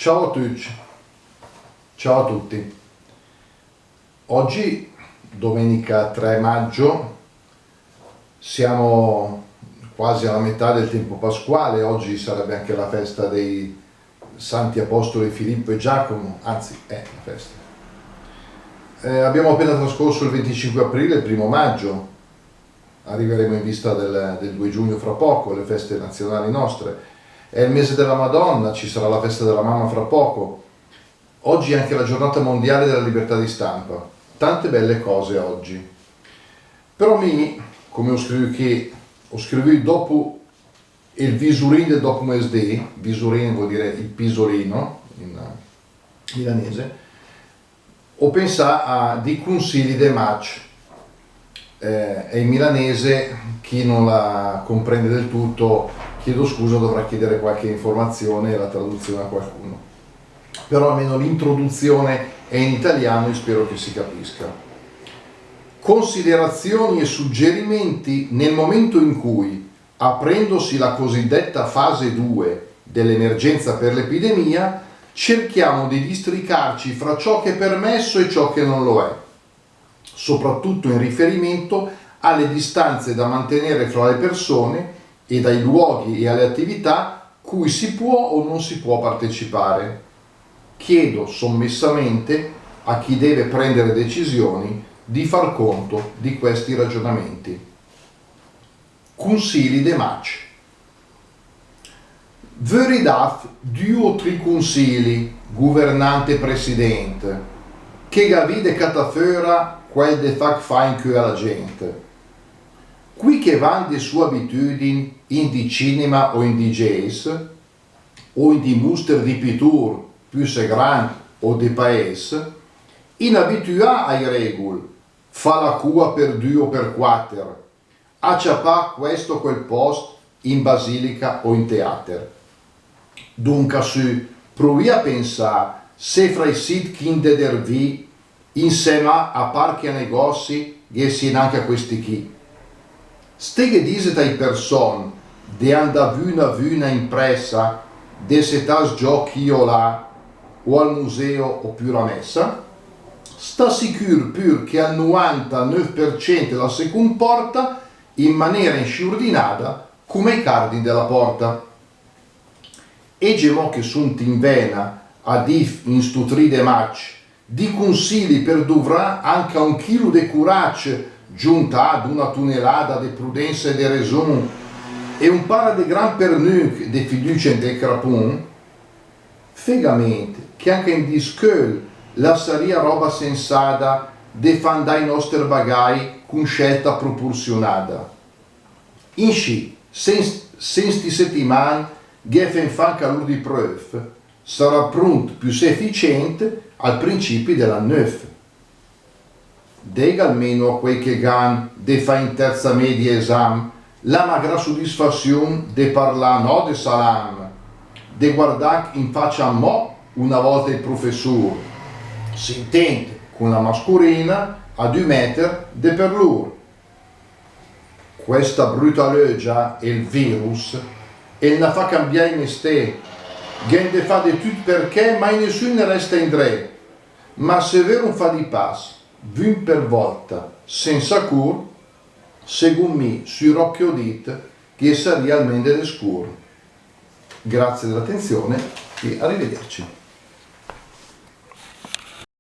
Ciao a tutti, ciao a tutti. Oggi, domenica 3 maggio, siamo quasi alla metà del tempo pasquale. Oggi sarebbe anche la festa dei Santi Apostoli Filippo e Giacomo, anzi è la festa. Abbiamo appena trascorso il 25 aprile, il 1 maggio, arriveremo in vista del 2 giugno fra poco, le feste nazionali nostre. È il mese della Madonna, ci sarà la festa della mamma fra poco. Oggi è anche la giornata mondiale della libertà di stampa. Tante belle cose oggi. Però come ho scritto dopo il visurin del dopo mesdì, visurin vuol dire il pisolino in milanese, ho pensato a di consigli de match. È in milanese, chi non la comprende del tutto, chiedo scusa, dovrà chiedere qualche informazione e la traduzione a qualcuno. Però almeno l'introduzione è in italiano e spero che si capisca. Considerazioni e suggerimenti nel momento in cui, aprendosi la cosiddetta fase 2 dell'emergenza per l'epidemia, cerchiamo di districarci fra ciò che è permesso e ciò che non lo è, soprattutto in riferimento alle distanze da mantenere fra le persone e dai luoghi e alle attività cui si può o non si può partecipare. Chiedo sommessamente a chi deve prendere decisioni di far conto di questi ragionamenti. Consigli de match. Veridat 2 o 3 consigli, governante presidente, che gavide catafora quel de fac fain che alla gente. Qui che van de sue abitudini in di cinema o in di jazz, o in di muster di pittur più se grand o di paese, in abitua ai regul, fa la cua per 2 o per 4, acciapà questo o quel post in basilica o in teatro. Dunque su, provi a pensare se fra i sit kinde dervi, insieme a parchi a negozi, che siano anche a questi chi. Steghe dise dai person, de anda vuna impressa, de setas giochi io là, o al museo o più a messa, sta sicuro pur che al 99% la si comporta in maniera insciordinata come i cardini della porta. E gemò che sunt in vena ad if in stutride match, di consigli per dovrà anche a 1 chilo de courage giunta ad una tunnellata de prudenza e de raison e un para de gran pernuc de fiducia e de crapun, fegamente che anche in discol la saria roba sensata de fandai i nostri bagai con scelta proporzionata. In sci, sensti settimane, gefen fan calur di preuve, sarà pronto più efficiente al principio della neuf. Dega almeno a quei che gan de fa in terza media esame la magra soddisfazione de parlar no de salam, de guardar in faccia a mo una volta il professore, si intende con la mascolina a 2 metri de per loro. Questa brutta legge è il virus e la fa cambiare i mestieri, gente fa di tutto perché mai nessuno ne resta in dre, ma se vero un fa di passo, vun per volta, senza cur, secondo me, sui rocchi udit, che sarebbe almeno scuro. Grazie dell'attenzione e arrivederci.